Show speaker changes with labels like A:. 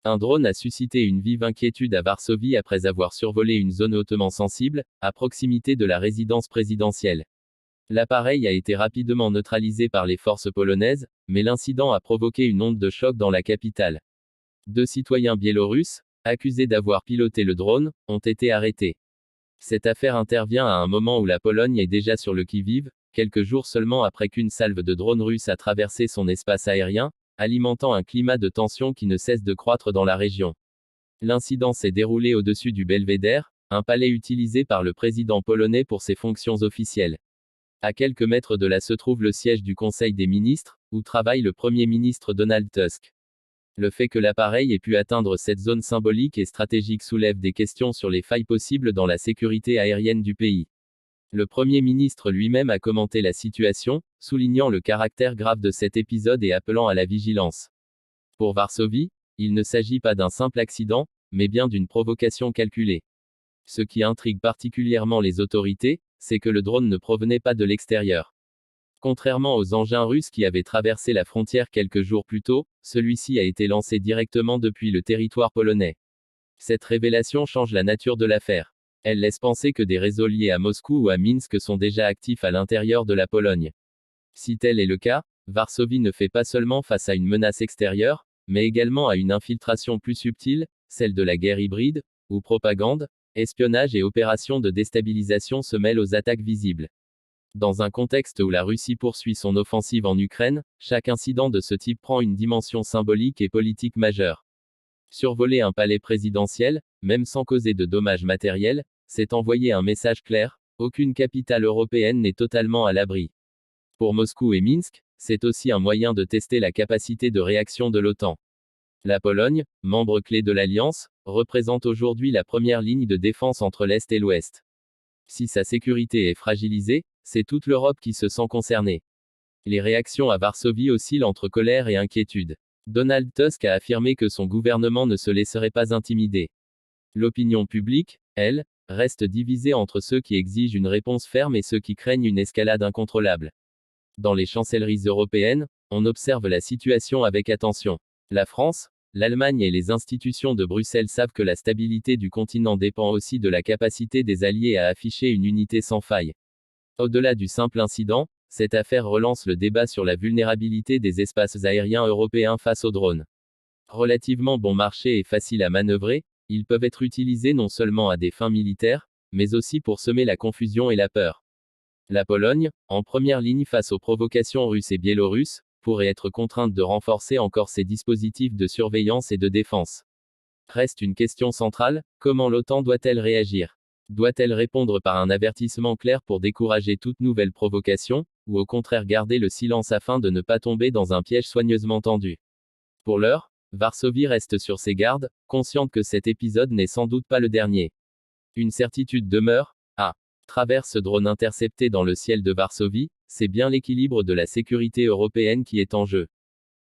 A: Un drone a suscité une vive inquiétude à Varsovie après avoir survolé une zone hautement sensible, à proximité de la résidence présidentielle. L'appareil a été rapidement neutralisé par les forces polonaises, mais l'incident a provoqué une onde de choc dans la capitale. 2 citoyens biélorusses, accusés d'avoir piloté le drone, ont été arrêtés. Cette affaire intervient à un moment où la Pologne est déjà sur le qui-vive, quelques jours seulement après qu'une salve de drones russes a traversé son espace aérien, alimentant un climat de tension qui ne cesse de croître dans la région. L'incident s'est déroulé au-dessus du Belvédère, un palais utilisé par le président polonais pour ses fonctions officielles. À quelques mètres de là se trouve le siège du Conseil des ministres, où travaille le Premier ministre Donald Tusk. Le fait que l'appareil ait pu atteindre cette zone symbolique et stratégique soulève des questions sur les failles possibles dans la sécurité aérienne du pays. Le Premier ministre lui-même a commenté la situation, soulignant le caractère grave de cet épisode et appelant à la vigilance. Pour Varsovie, il ne s'agit pas d'un simple accident, mais bien d'une provocation calculée. Ce qui intrigue particulièrement les autorités, c'est que le drone ne provenait pas de l'extérieur. Contrairement aux engins russes qui avaient traversé la frontière quelques jours plus tôt, celui-ci a été lancé directement depuis le territoire polonais. Cette révélation change la nature de l'affaire. Elle laisse penser que des réseaux liés à Moscou ou à Minsk sont déjà actifs à l'intérieur de la Pologne. Si tel est le cas, Varsovie ne fait pas seulement face à une menace extérieure, mais également à une infiltration plus subtile, celle de la guerre hybride, où propagande, espionnage et opérations de déstabilisation se mêlent aux attaques visibles. Dans un contexte où la Russie poursuit son offensive en Ukraine, chaque incident de ce type prend une dimension symbolique et politique majeure. Survoler un palais présidentiel, même sans causer de dommages matériels, c'est envoyer un message clair: aucune capitale européenne n'est totalement à l'abri. Pour Moscou et Minsk, c'est aussi un moyen de tester la capacité de réaction de l'OTAN. La Pologne, membre clé de l'Alliance, représente aujourd'hui la première ligne de défense entre l'Est et l'Ouest. Si sa sécurité est fragilisée, c'est toute l'Europe qui se sent concernée. Les réactions à Varsovie oscillent entre colère et inquiétude. Donald Tusk a affirmé que son gouvernement ne se laisserait pas intimider. L'opinion publique, elle, reste divisée entre ceux qui exigent une réponse ferme et ceux qui craignent une escalade incontrôlable. Dans les chancelleries européennes, on observe la situation avec attention. La France, l'Allemagne et les institutions de Bruxelles savent que la stabilité du continent dépend aussi de la capacité des alliés à afficher une unité sans faille. Au-delà du simple incident, cette affaire relance le débat sur la vulnérabilité des espaces aériens européens face aux drones. Relativement bon marché et faciles à manœuvrer, ils peuvent être utilisés non seulement à des fins militaires, mais aussi pour semer la confusion et la peur. La Pologne, en première ligne face aux provocations russes et biélorusses, pourrait être contrainte de renforcer encore ses dispositifs de surveillance et de défense. Reste une question centrale: comment l'OTAN doit-elle réagir? Doit-elle répondre par un avertissement clair pour décourager toute nouvelle provocation, ou au contraire garder le silence afin de ne pas tomber dans un piège soigneusement tendu? Pour l'heure, Varsovie reste sur ses gardes, consciente que cet épisode n'est sans doute pas le dernier. Une certitude demeure: à travers ce drone intercepté dans le ciel de Varsovie, c'est bien l'équilibre de la sécurité européenne qui est en jeu.